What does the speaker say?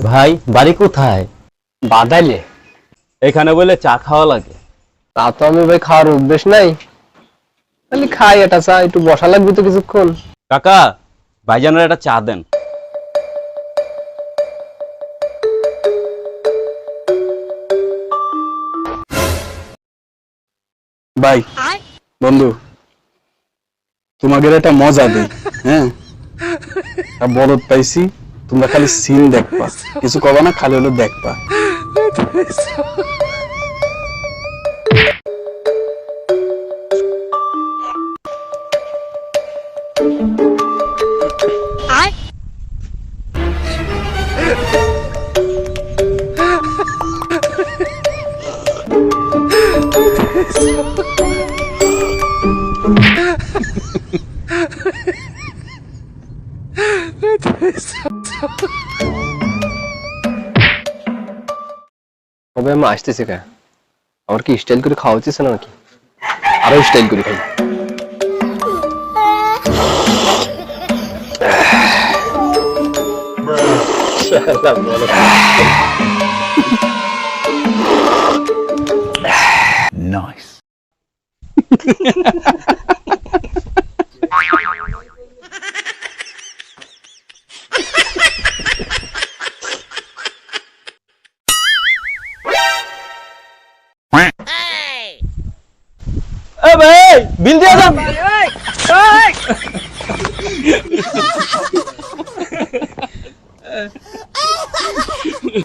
ভাই বাড়ি কোথায়? বাদাইলে। এখানে বলে চা খাওয়া লাগে। তা তো আমি ভাই খাওয়ার অভ্যেস নাই, খালি খাই এটা চা, একটু বসা লাগবে তো কিছুক্ষণ। কাকা ভাইজানের একটা চা দেন। ভাই বন্ধু, তোমাদের একটা মজা দেই। হ্যাঁ, বলদ পাইছি, তোমরা খালি সিন দেখবা, কিছু কবা না, খালি হলো দেখবা। তবে আমি আসতেছি কে, আমার কি স্টাইল করে খাওয়া উচিত না নাকি? আরো স্টাইল করে খাই। নাইস। ভাই বিল দিয়ে দাও।